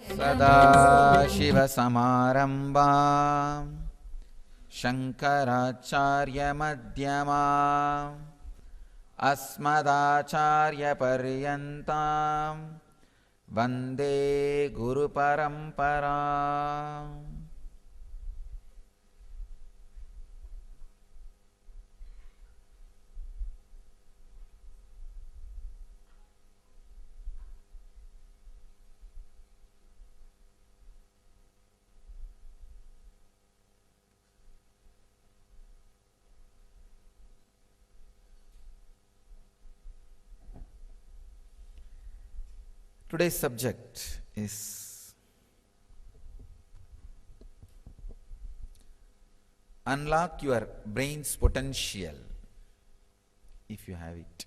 सदाशिवसमारम्भां शङ्कराचार्यमध्यमाम् अस्मदाचार्यपर्यन्तां वन्दे गुरुपरम्पराम्. Today's subject is unlock your brain's potential if you have it.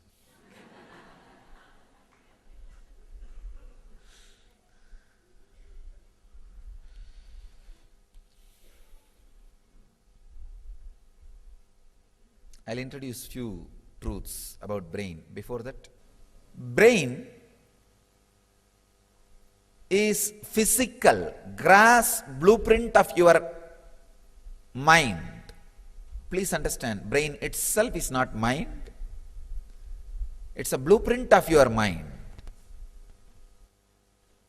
I'll introduce few truths about brain. Before that, brain is physical, grass blueprint of your mind. Please understand, brain itself is not mind. It's a blueprint of your mind.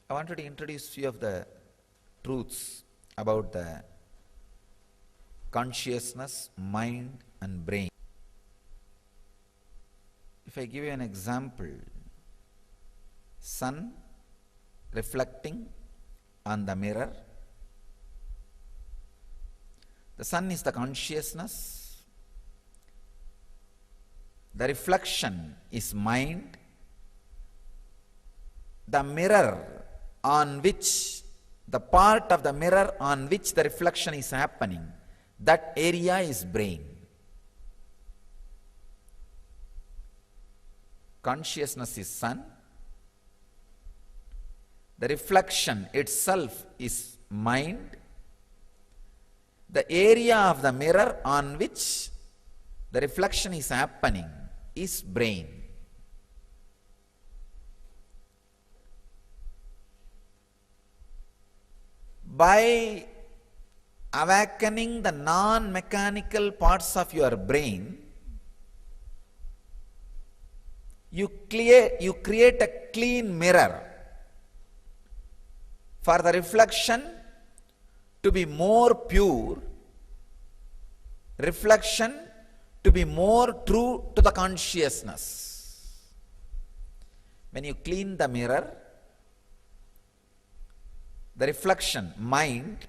I wanted to introduce few of the truths about the consciousness, mind and brain. If I give you an example, sun reflecting on the mirror. The sun is the consciousness. The reflection is mind. The mirror on which, the part of the mirror on which the reflection is happening, that area is brain. Consciousness is sun. The reflection itself is mind. The area of the mirror on which the reflection is happening is brain. By awakening the non-mechanical parts of your brain, you create a clean mirror for the reflection to be more pure, reflection to be more true to the consciousness. When you clean the mirror, the reflection, mind,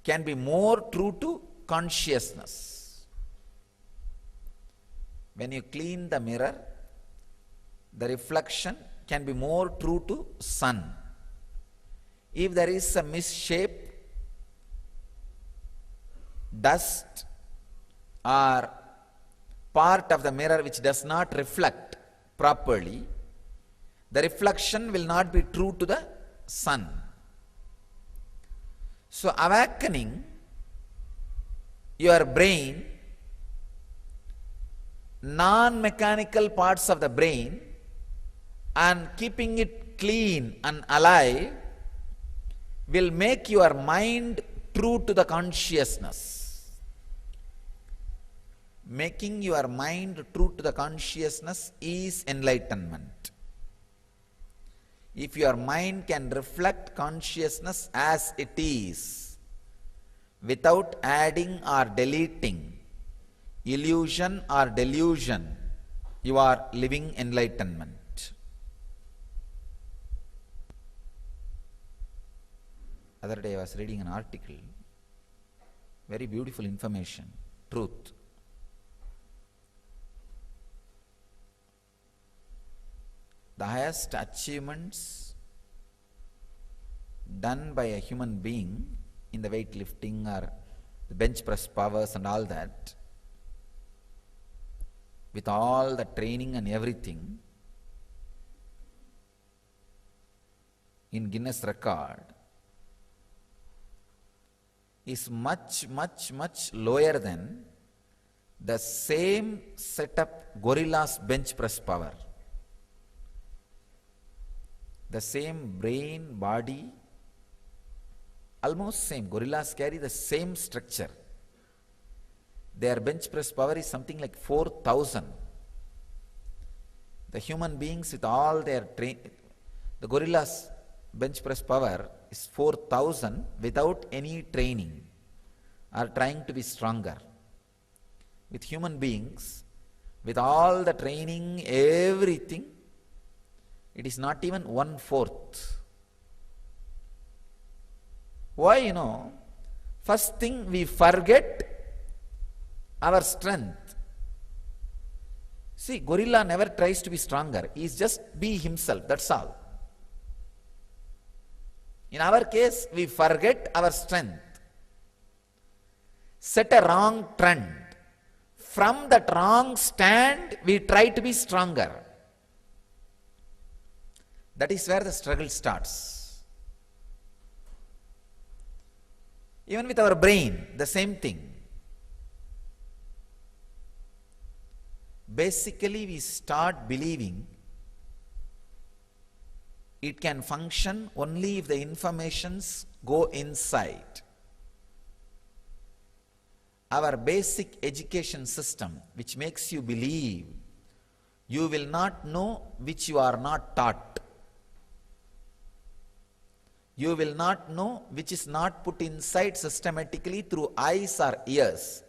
can be more true to consciousness. When you clean the mirror, the reflection can be more true to sun. If there is a misshape, dust or part of the mirror which does not reflect properly, the reflection will not be true to the sun. So awakening your brain, non-mechanical parts of the brain, and keeping it clean and alive will make your mind true to the consciousness. Making your mind true to the consciousness is enlightenment. If your mind can reflect consciousness as it is, without adding or deleting, illusion or delusion, you are living enlightenment. Other day I was reading an article, very beautiful information, truth. The highest achievements done by a human being in the weightlifting or the bench press powers and all that, with all the training and everything, in Guinness record, is much lower than the same setup gorilla's bench press power. The same brain, body, Almost same. Gorillas carry the same structure. Their bench press power is something like 4,000. The human beings with all their the gorillas bench press power is 4,000 without any training, are trying to be stronger. With human beings, with all the training, everything, it is not even 1/4. Why, first thing we forget our strength. See, gorilla never tries to be stronger. He is just be himself, that's all. In our case, we forget our strength. Set a wrong trend. From that wrong stand, we try to be stronger. That is where the struggle starts. Even with our brain, the same thing. Basically, we start believing it can function only if the informations go inside. Our basic education system, which makes you believe you will not know which you are not taught. You will not know which is not put inside systematically through eyes or ears,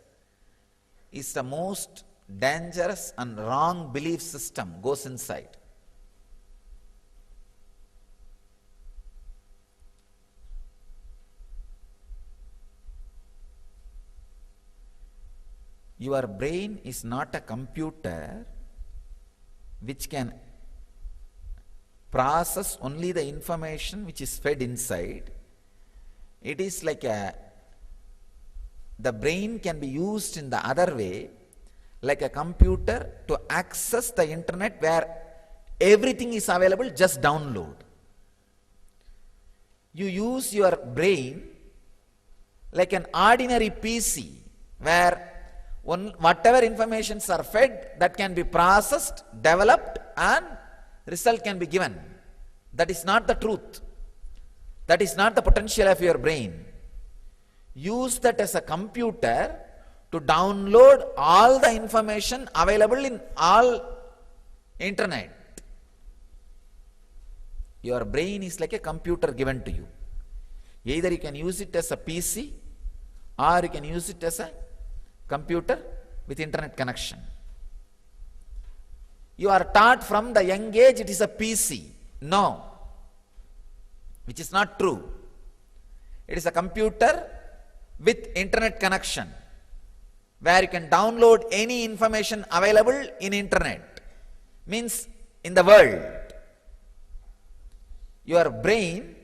is the most dangerous and wrong belief system goes inside. Your brain is not a computer which can process only the information which is fed inside. It is like the brain can be used in the other way, like a computer to access the internet where everything is available, just download. You use your brain like an ordinary PC where whatever informations are fed, that can be processed, developed, and result can be given. That is not the truth. That is not the potential of your brain. Use that as a computer to download all the information available in all internet. Your brain is like a computer given to you. Either you can use it as a PC or you can use it as a computer with internet connection. You are taught from the young age it is a PC. No, which is not true. It is a computer with internet connection where you can download any information available in internet, means in the world. Your brain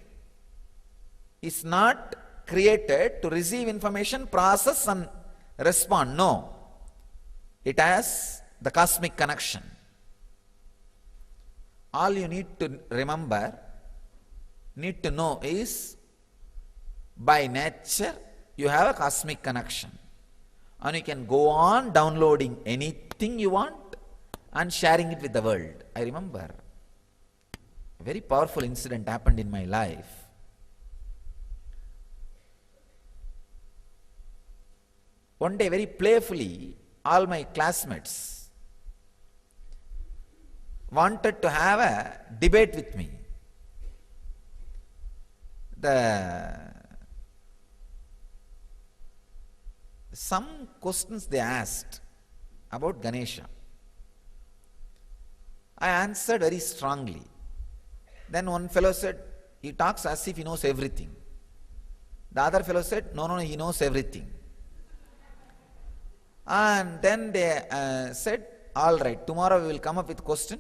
is not created to receive information, process and respond. No, it has the cosmic connection. All you need to remember, need to know is, by nature you have a cosmic connection and you can go on downloading anything you want and sharing it with the world. I remember a very powerful incident happened in my life. One day, very playfully, all my classmates wanted to have a debate with me. Some questions they asked about Ganesha. I answered very strongly. Then one fellow said, he talks as if he knows everything. The other fellow said, no, he knows everything. And then they said, all right, tomorrow we will come up with question.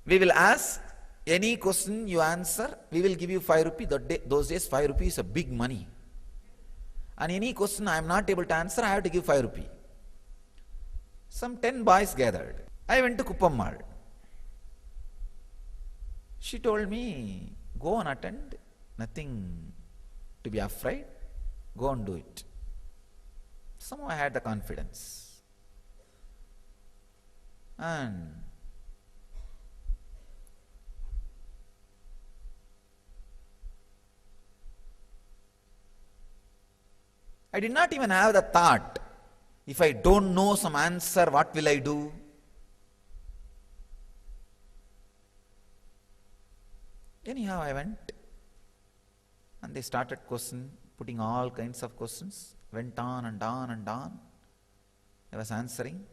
We will ask any question you answer, we will give you 5 rupees. Those days 5 rupees is a big money. And any question I am not able to answer, I have to give 5 rupees. Some 10 boys gathered. I went to Kuppammal. She told me, go and attend, nothing to be afraid, go and do it. Somehow I had the confidence. And I did not even have the thought, if I don't know some answer, what will I do? Anyhow, I went and they started putting all kinds of questions. Went on and on and on. I was answering.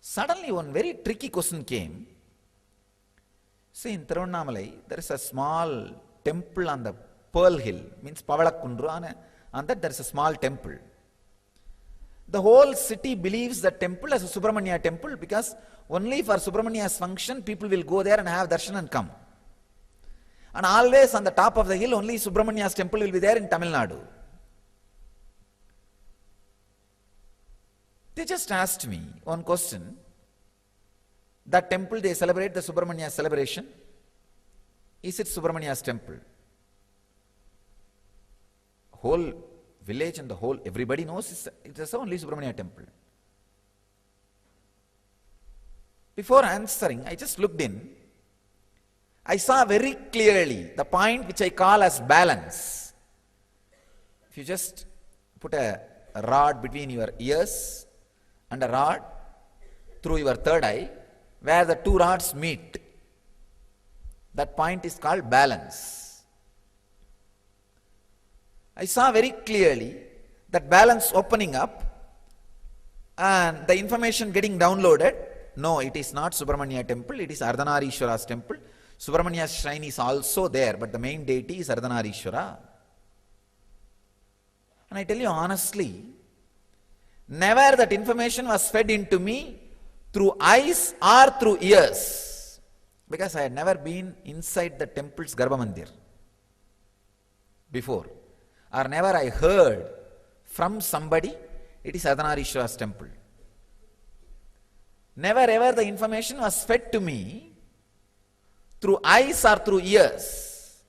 Suddenly one very tricky question came. See, in Tiruvannamalai, there is a small temple on the Pearl Hill, means Pavalakundru, on that there is a small temple. The whole city believes the temple as a Subramanya temple because only for Subramania's function people will go there and have darshan and come. And always on the top of the hill only Subramania's temple will be there in Tamil Nadu. They just asked me one question. That temple they celebrate the Subramanya celebration. Is it Subramania's temple? Whole village and the whole, everybody knows it is only Subramania temple. Before answering, I just looked in. I saw very clearly the point which I call as balance. If you just put a rod between your ears and a rod through your third eye, where the two rods meet, that point is called balance. I saw very clearly that balance opening up and the information getting downloaded. No, it is not Subramanya temple, it is Ardhanarishwara's temple. Subramania's shrine is also there, but the main deity is Ardhanarishwara. And I tell you honestly, never that information was fed into me through eyes or through ears, because I had never been inside the temple's Garbha Mandir before, or never I heard from somebody it is Ardhanarishwara's temple. Never ever the information was fed to me through eyes or through ears.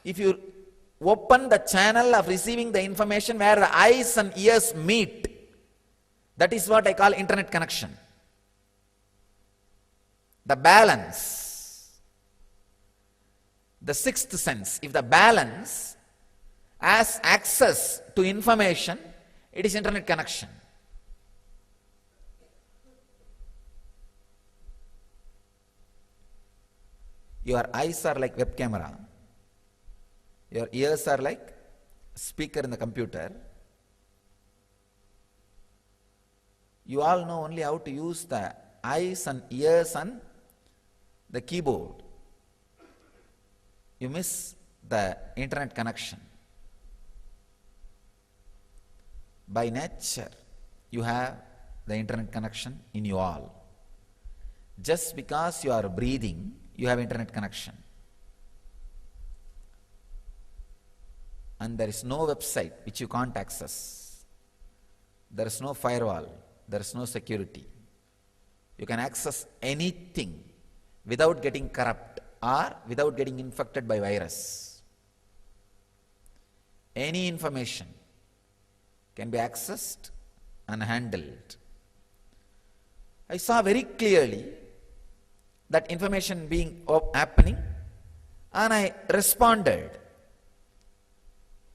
If you open the channel of receiving the information where the eyes and ears meet, that is what I call internet connection. The balance, the sixth sense. If the balance has access to information, it is internet connection. Your eyes are like web camera. Your ears are like speaker in the computer. You all know only how to use the eyes and ears and the keyboard. You miss the internet connection. By nature, you have the internet connection in you all. Just because you are breathing, you have internet connection. And there is no website which you can't access. There is no firewall. There is no security. You can access anything without getting corrupt or without getting infected by virus. Any information can be accessed and handled. I saw very clearly that information being happening, and I responded.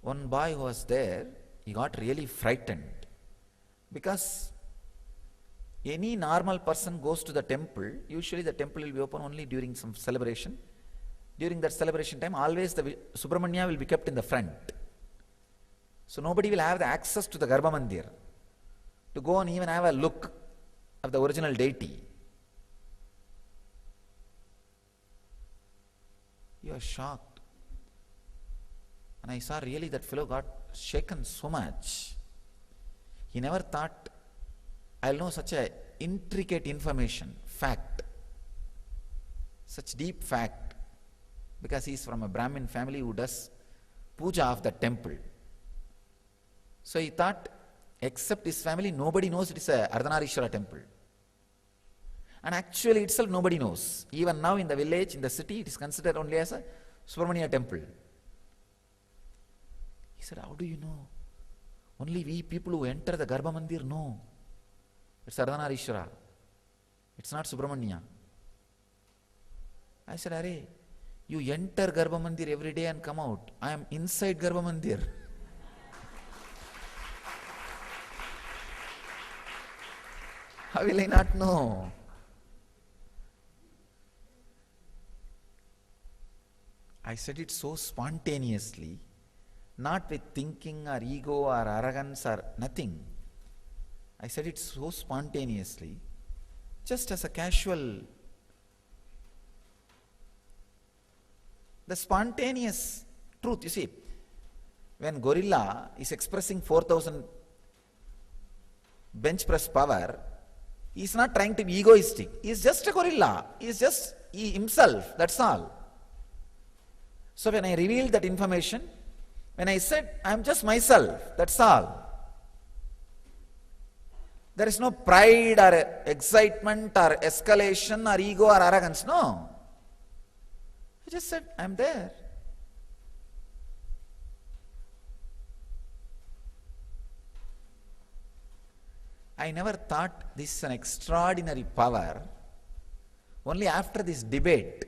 One boy who was there, he got really frightened, because any normal person goes to the temple, usually the temple will be open only during some celebration. During that celebration time, always the Subramanya will be kept in the front. So nobody will have the access to the Garbha Mandir to go and even have a look of the original deity. You are shocked. And I saw really that fellow got shaken so much. He never thought, I'll know such a intricate information, fact, such deep fact, because he is from a Brahmin family who does puja of the temple. So he thought, except his family, nobody knows it is a Ardhanarishwara temple. And actually itself nobody knows. Even now in the village, in the city, it is considered only as a Subramania temple. He said, how do you know? Only we people who enter the Garbha Mandir know. It's Ardhanarishwara. It's not Subramanya. I said, Arey, You enter Garbha Mandir every day and come out. I am inside Garbha Mandir. How will I not know? I said it so spontaneously, not with thinking or ego or arrogance or nothing. I said it so spontaneously, just as a casual. The spontaneous truth, you see, when gorilla is expressing 4,000 bench press power, he is not trying to be egoistic. He is just a gorilla. He is just himself, that's all. So when I revealed that information, when I said, I am just myself, that's all. There is no pride or excitement or escalation or ego or arrogance, no. I just said, I am there. I never thought this is an extraordinary power. Only after this debate,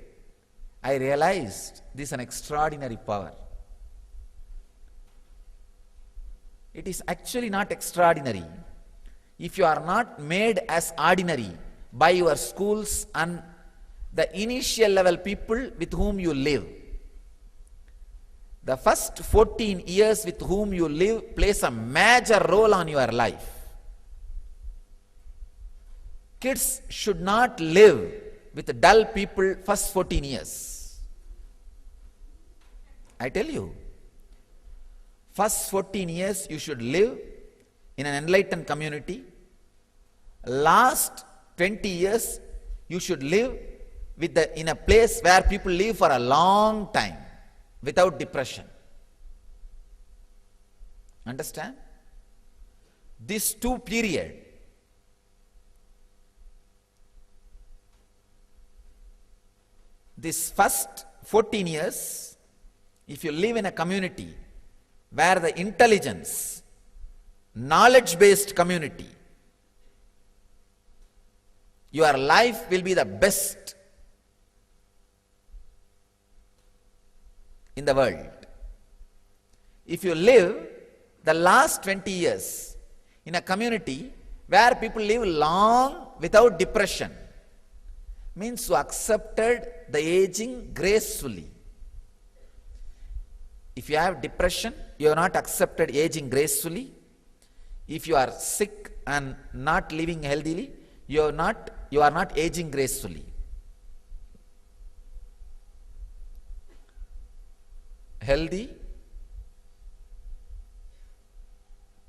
I realized this is an extraordinary power. It is actually not extraordinary if you are not made as ordinary by your schools and the initial level people with whom you live. The first 14 years with whom you live plays a major role on your life. Kids should not live with dull people first 14 years. I tell you, first 14 years you should live in an enlightened community. Last 20 years you should live in a place where people live for a long time without depression. Understand? These two periods, this first 14 years, if you live in a community where the intelligence, knowledge-based community, your life will be the best in the world. If you live the last 20 years in a community where people live long without depression, means you accepted the aging gracefully. If you have depression, you have not accepted aging gracefully. If you are sick and not living healthily, you are not aging gracefully. Healthy,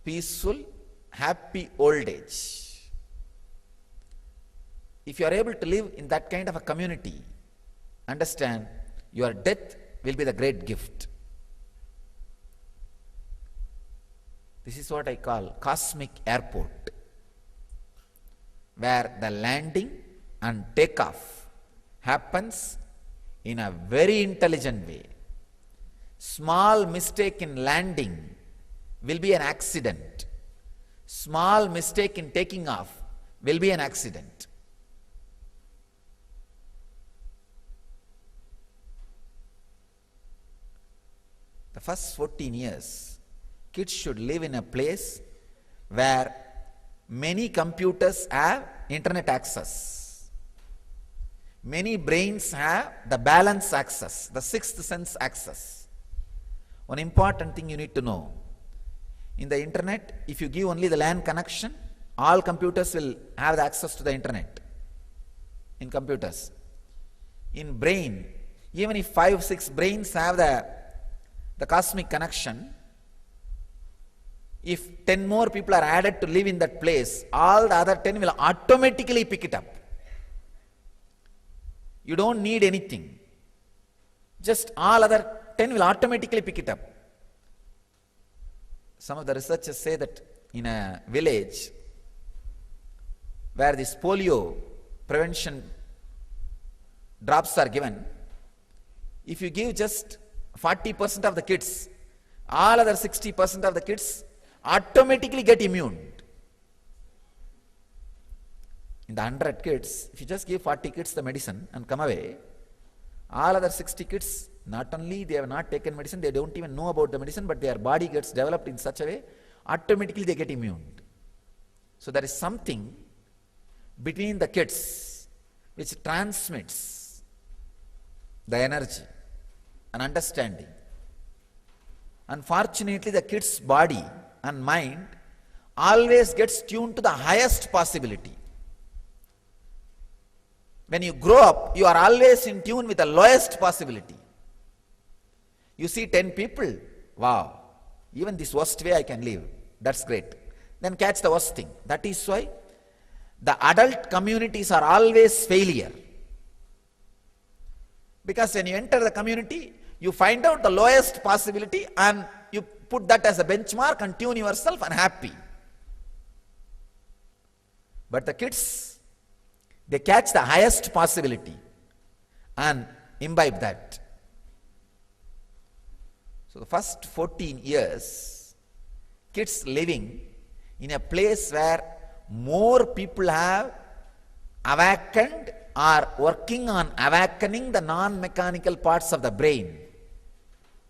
peaceful, happy old age. If you are able to live in that kind of a community, understand, your death will be the great gift. This is what I call cosmic airport, where the landing and takeoff happens in a very intelligent way. Small mistake in landing will be an accident. Small mistake in taking off will be an accident. The first 14 years, kids should live in a place where many computers have internet access. Many brains have the balance access, the sixth sense access. One important thing you need to know. In the internet, if you give only the LAN connection, all computers will have the access to the internet. In computers. In brain, even if 5-6 brains have the cosmic connection, if 10 more people are added to live in that place, all the other 10 will automatically pick it up. You don't need anything. Just all other 10 will automatically pick it up. Some of the researchers say that in a village where this polio prevention drops are given, if you give just 40% of the kids, all other 60% of the kids automatically get immune. In the 100 kids, if you just give 40 kids the medicine and come away, All other 60 kids, not only they have not taken medicine, they don't even know about the medicine, but their body gets developed in such a way, automatically they get immune. So there is something between the kids which transmits the energy and understanding. Unfortunately, the kid's body and mind always gets tuned to the highest possibility. When you grow up, you are always in tune with the lowest possibility. You see 10 people, wow, even this worst way I can live, that's great. Then catch the worst thing. That is why the adult communities are always failure. Because when you enter the community, you find out the lowest possibility and you put that as a benchmark and tune yourself and happy. But the kids, they catch the highest possibility and imbibe that. So the first 14 years, kids living in a place where more people have awakened or working on awakening the non-mechanical parts of the brain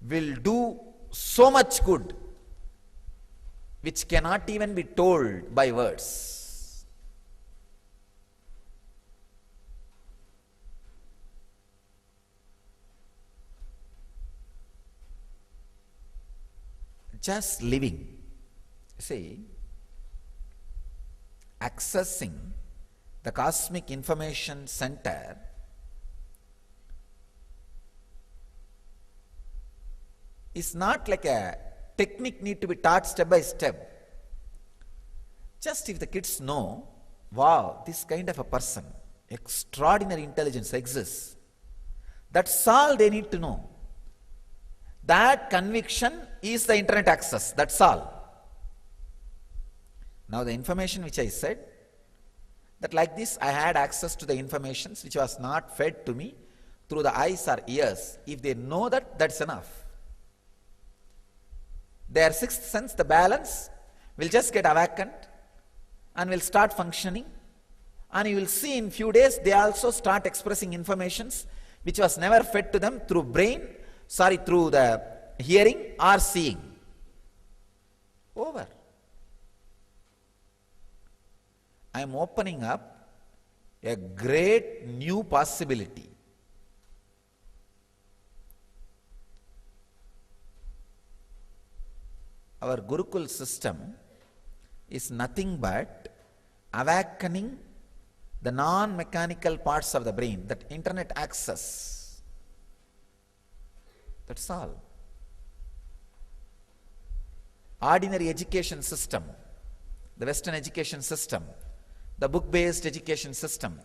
will do so much good which cannot even be told by words. Just living, see, accessing the cosmic information center is not like a technique need to be taught step by step. Just if the kids know, wow, this kind of a person, extraordinary intelligence exists, that's all they need to know. That conviction is the internet access, that's all. Now the information which I said, that like this I had access to the information which was not fed to me through the eyes or ears. If they know that, that's enough. Their sixth sense, the balance, will just get awakened and will start functioning, and you will see in few days they also start expressing informations which was never fed to them through through the hearing or seeing. Over. I am opening up a great new possibility. Our Gurukul system is nothing but awakening the non-mechanical parts of the brain, that internet access. That's all. Ordinary education system, the Western education system, the book-based education system,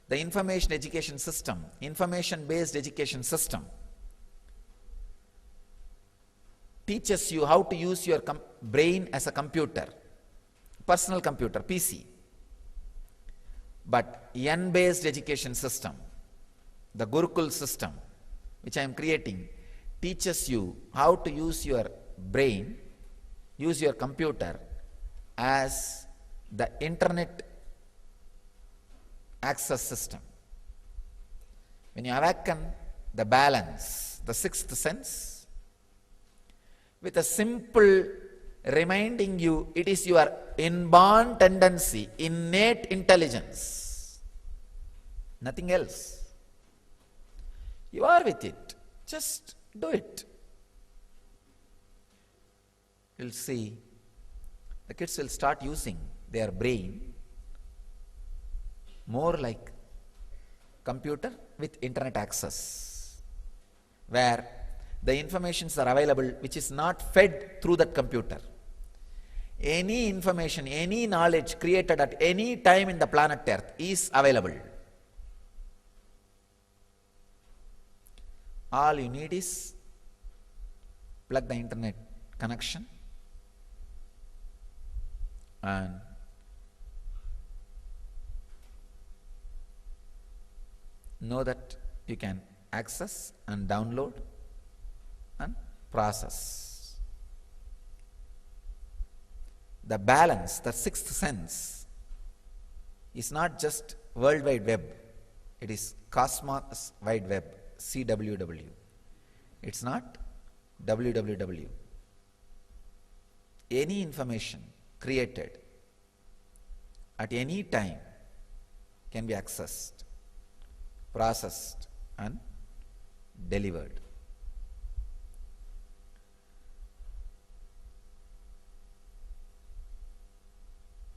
the information education system, information-based education system teaches you how to use your brain as a computer, personal computer, PC. But N-based education system, the Gurukul system, which I am creating, teaches you how to use your brain, use your computer as the internet access system. When you awaken the balance, the sixth sense, with a simple reminding you, it is your inborn tendency, innate intelligence, nothing else. You are with it, just do it. You'll see the kids will start using their brain more like computer with internet access, where the informations are available which is not fed through that computer. Any information, any knowledge created at any time in the planet Earth is available. All you need is plug the internet connection and know that you can access and download and process. The balance, the sixth sense, is not just World Wide Web, it is Cosmos Wide Web, CWW. It's not WWW. Any information created at any time can be accessed, processed, and delivered.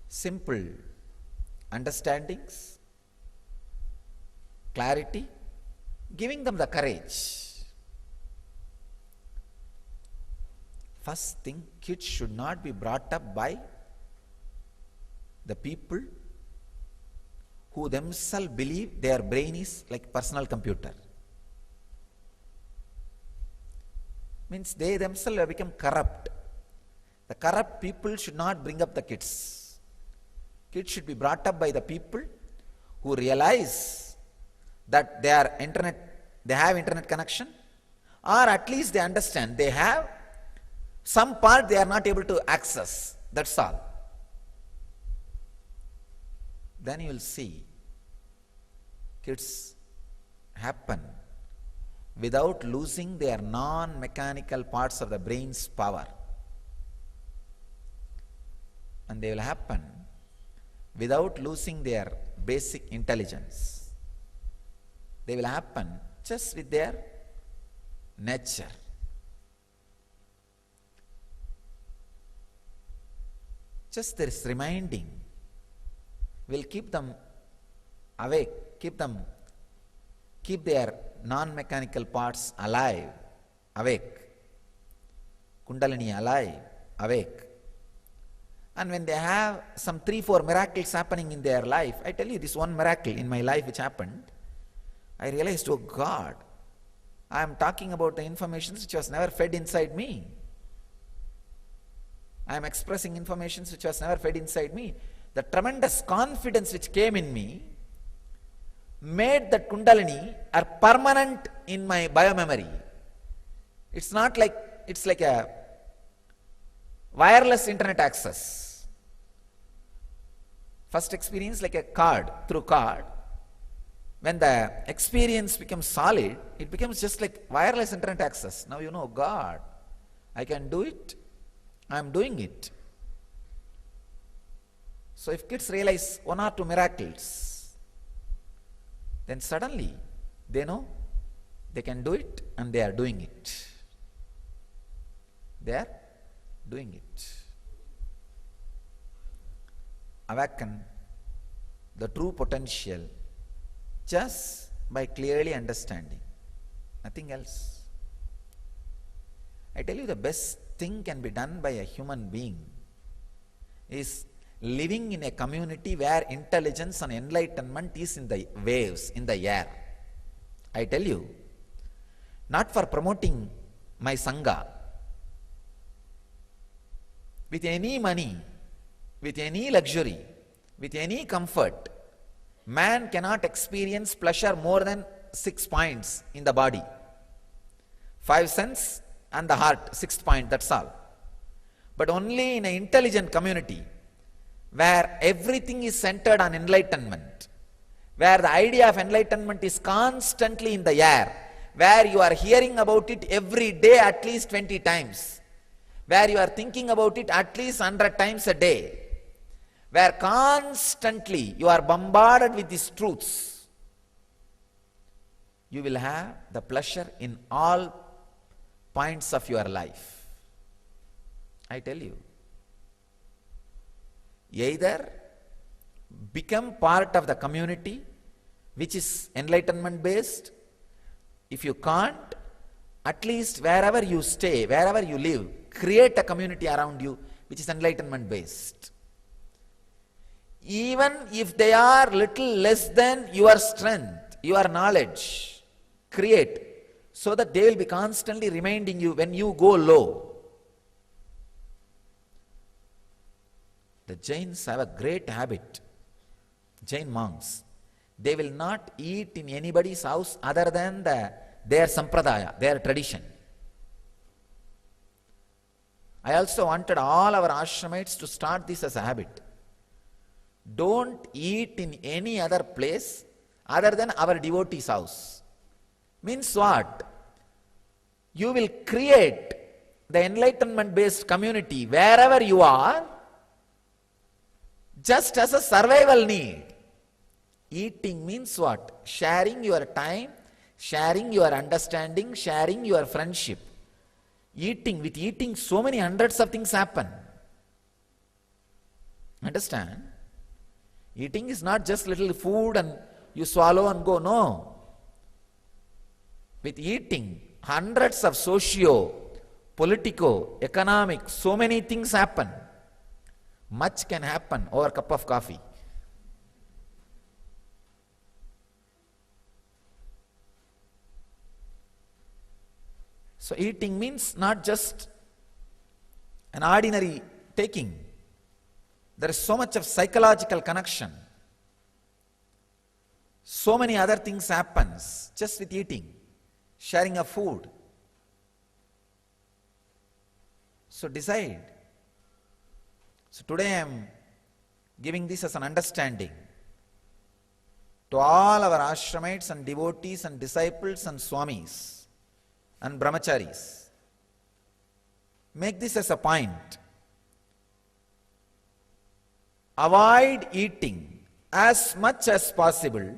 Simple understandings, clarity, giving them the courage. First thing, kids should not be brought up by the people who themselves believe their brain is like personal computer. Means they themselves have become corrupt. The corrupt people should not bring up the kids. Kids should be brought up by the people who realize that they have internet connection, or at least they understand they have some part they are not able to access. That's all. Then you will see kids happen without losing their non-mechanical parts of the brain's power. And they will happen without losing their basic intelligence. They will happen just with their nature. Just this reminding will keep them awake, keep their non-mechanical parts alive, awake. Kundalini alive, awake. And when they have some 3-4 miracles happening in their life, I tell you this one miracle in my life which happened, I realized, oh God, I am talking about the information which was never fed inside me. I am expressing information which was never fed inside me. The tremendous confidence which came in me made that Kundalini are permanent in my biomemory. It's not like, it's like a wireless internet access. First experience like a card, through card. When the experience becomes solid, it becomes just like wireless internet access. Now you know, God, I can do it. I am doing it. So if kids realize 1 or 2 miracles, then suddenly they know they can do it and they are doing it. They are doing it. Awaken the true potential just by clearly understanding, nothing else. I tell you, the best thing can be done by a human being is living in a community where intelligence and enlightenment is in the waves, in the air. I tell you, not for promoting my Sangha, with any money, with any luxury, with any comfort, man cannot experience pleasure more than 6 points in the body. 5 senses and the heart, 6th point, that's all. But only in an intelligent community, where everything is centered on enlightenment, where the idea of enlightenment is constantly in the air, where you are hearing about it every day at least 20 times, where you are thinking about it at least 100 times a day, where constantly you are bombarded with these truths, you will have the pleasure in all points of your life. I tell you, either become part of the community which is enlightenment based. If you can't, at least wherever you stay, wherever you live, create a community around you which is enlightenment based. Even if they are little less than your strength, your knowledge, create, so that they will be constantly reminding you when you go low. The Jains have a great habit, Jain monks. They will not eat in anybody's house other than their sampradaya, their tradition. I also wanted all our ashramites to start this as a habit. Don't eat in any other place other than our devotee's house. Means what? You will create the enlightenment-based community wherever you are, just as a survival need. Eating means what? Sharing your time, sharing your understanding, sharing your friendship. With eating, so many hundreds of things happen. Understand? Eating is not just little food and you swallow and go, no. With eating, hundreds of socio, politico, economic, so many things happen. Much can happen over a cup of coffee. So eating means not just an ordinary taking. There is so much of psychological connection. So many other things happens just with eating, sharing of food. So decide. So today I am giving this as an understanding to all our ashramites and devotees and disciples and swamis and brahmacharis. Make this as a point. Avoid eating as much as possible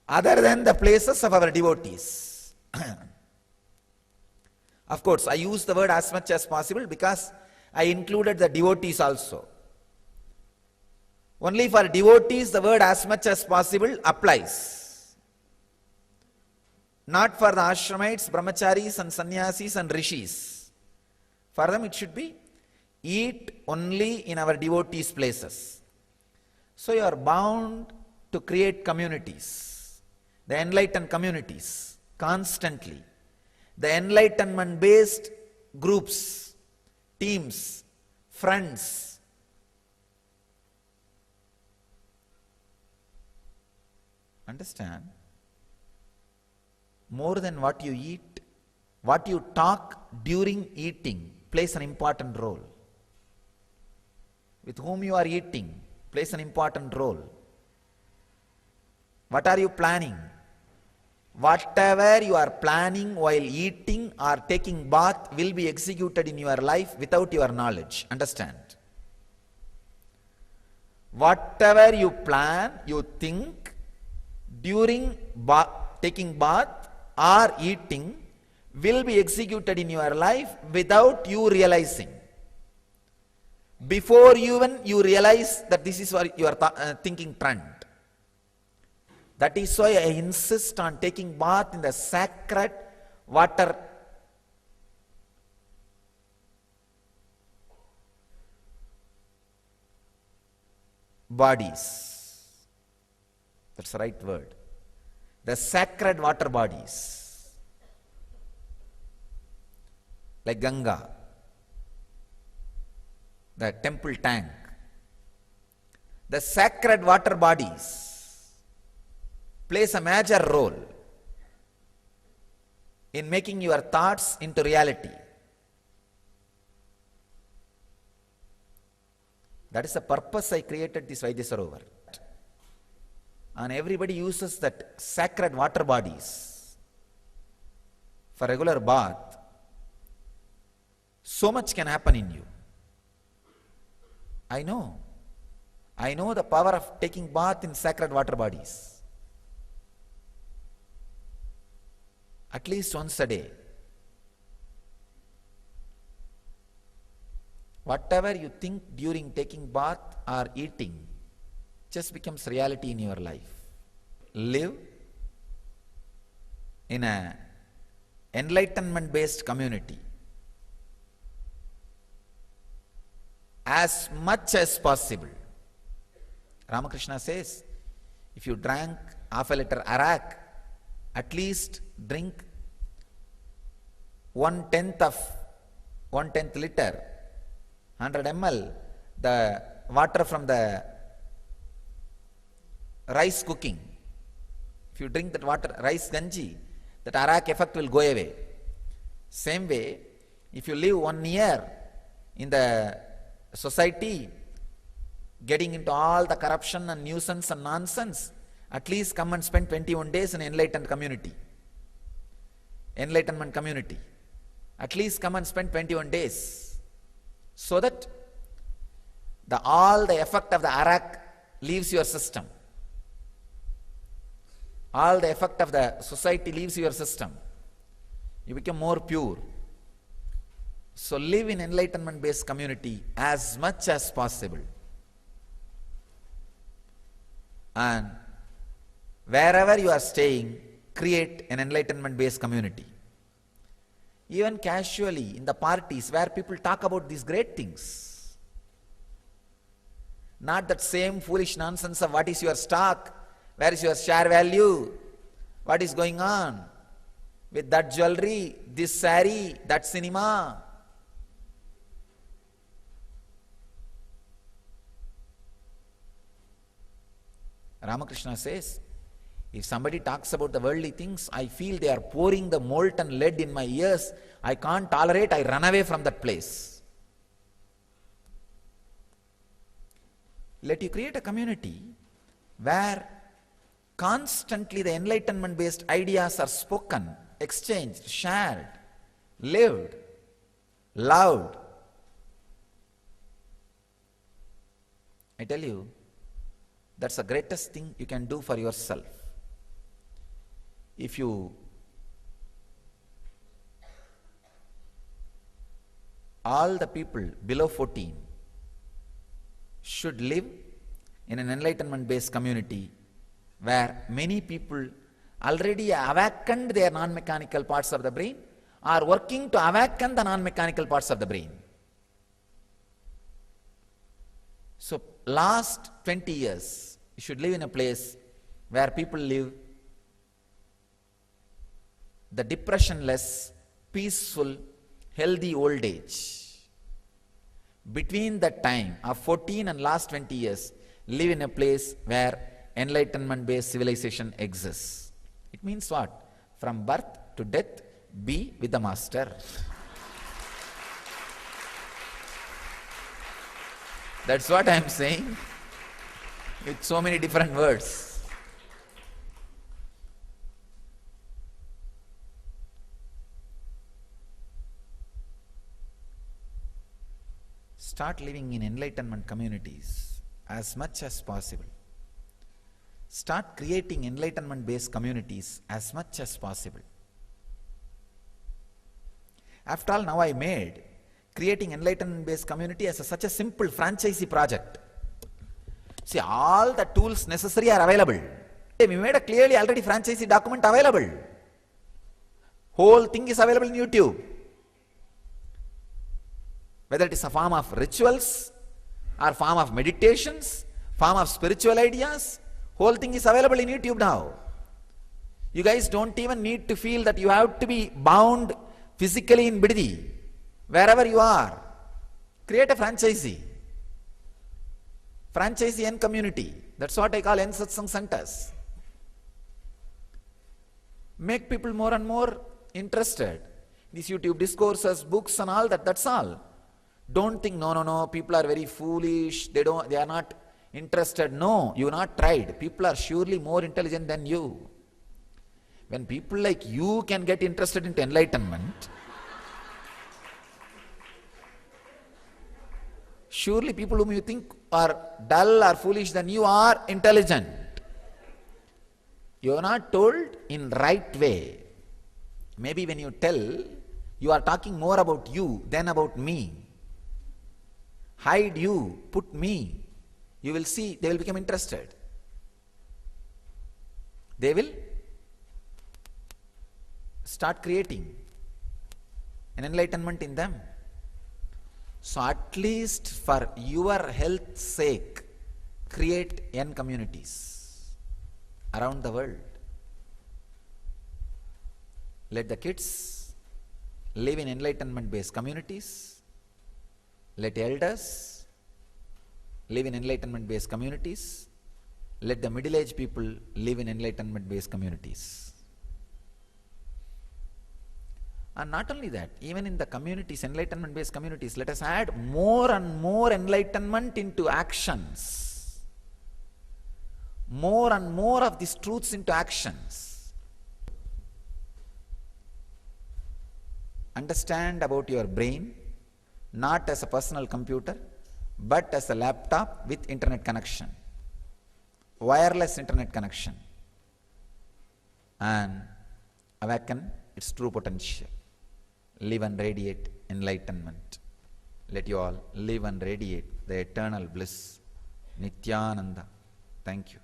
other than the places of our devotees. Of course, I use the word as much as possible because I included the devotees also. Only for devotees the word as much as possible applies. Not for the ashramites, brahmacharis and sannyasis and rishis. For them it should be eat only in our devotees' places. So you are bound to create communities, the enlightened communities, constantly. The enlightenment-based groups, teams, friends. Understand? More than what you eat, what you talk during eating plays an important role. With whom you are eating plays an important role. What are you planning? Whatever you are planning while eating or taking bath will be executed in your life without your knowledge. Understand? Whatever you plan, you think during taking bath or eating will be executed in your life without you realizing. Before even you realize that this is what you are thinking trend. That is why I insist on taking bath in the sacred water bodies. That's the right word. The sacred water bodies. Like Ganga, the temple tank. The sacred water bodies plays a major role in making your thoughts into reality. That is the purpose I created this Vaidya Sarovar. And everybody uses that sacred water bodies for regular bath. So much can happen in you. I know the power of taking bath in sacred water bodies. At least once a day. Whatever you think during taking bath or eating just becomes reality in your life. Live in an enlightenment-based community as much as possible. Ramakrishna says, if you drank half a liter arak, at least drink 1/10 liter, 100 ml, the water from the rice cooking. If you drink that water, rice ganji, that arak effect will go away. Same way, if you live 1 year in the society, getting into all the corruption and nuisance and nonsense, at least come and spend 21 days in an enlightened community. enlightenment community. At least come and spend 21 days. So that all the effect of the arak leaves your system. All the effect of the society leaves your system. You become more pure. So live in enlightenment-based community as much as possible. And wherever you are staying, create an enlightenment-based community. Even casually in the parties where people talk about these great things. Not that same foolish nonsense of what is your stock, where is your share value, what is going on with that jewelry, this saree, that cinema. Ramakrishna says, if somebody talks about the worldly things, I feel they are pouring the molten lead in my ears. I can't tolerate, I run away from that place. Let you create a community where constantly the enlightenment-based ideas are spoken, exchanged, shared, lived, loved. I tell you, that's the greatest thing you can do for yourself. If you all the people below 14 should live in an enlightenment-based community where many people already awakened their non-mechanical parts of the brain are working to awaken the non-mechanical parts of the brain. So last 20 years, you should live in a place where people live the depression-less, peaceful, healthy old age. Between that time of 14 and last 20 years, live in a place where enlightenment-based civilization exists. It means what? From birth to death, be with the master. That's what I am saying with so many different words. Start living in enlightenment communities as much as possible. Start creating enlightenment-based communities as much as possible. After all, now I made creating enlightenment-based community as such a simple franchisee project. See, all the tools necessary are available. We made a clearly already franchisee document available. Whole thing is available in YouTube. Whether it is a form of rituals or form of meditations, form of spiritual ideas, whole thing is available in YouTube now. You guys don't even need to feel that you have to be bound physically in Bididi. Wherever you are, create a franchisee and community. That's what I call N Satsang centers. Make people more and more interested. These YouTube discourses, books and all that, that's all. Don't think, no, people are very foolish, they are not interested. No, you have not tried. People are surely more intelligent than you. When people like you can get interested into enlightenment, surely people whom you think are dull or foolish than you are intelligent. You are not told in right way. Maybe when you tell, you are talking more about you than about me. Hide you, put me. You will see, they will become interested. They will start creating an enlightenment in them. So at least for your health's sake, create N communities around the world. Let the kids live in enlightenment-based communities. Let elders live in enlightenment-based communities. Let the middle-aged people live in enlightenment-based communities. And not only that, even in the communities, enlightenment-based communities, let us add more and more enlightenment into actions. More and more of these truths into actions. understand about your brain not as a personal computer, but as a laptop with internet connection, wireless internet connection, and awaken its true potential. Live and radiate enlightenment. Let you all live and radiate the eternal bliss. Nithyananda. Thank you.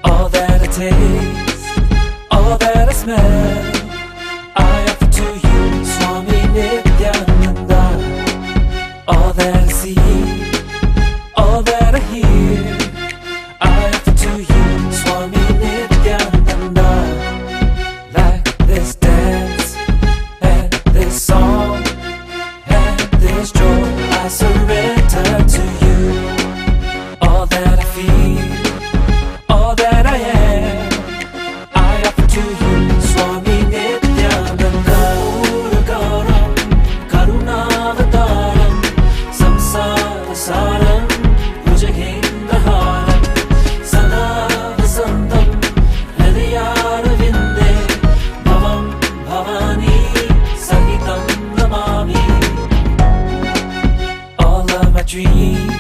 All that I taste, all that I smell, I offer to you, Swami Nithyananda. All that I see, all that I hear, I offer to you, Swami Nithyananda. Like this dance, and this song, and this joy, I surrender to you. All that I feel, all that I am, I offer to you, Swami Nithyananda. Gurukulum, Karunavataram, Samsara Saram, Bhujagendraharam, Sada Vasantam, Hridayaravinda, Bhavam Bhavani, Sahitam Namami. All of my dreams,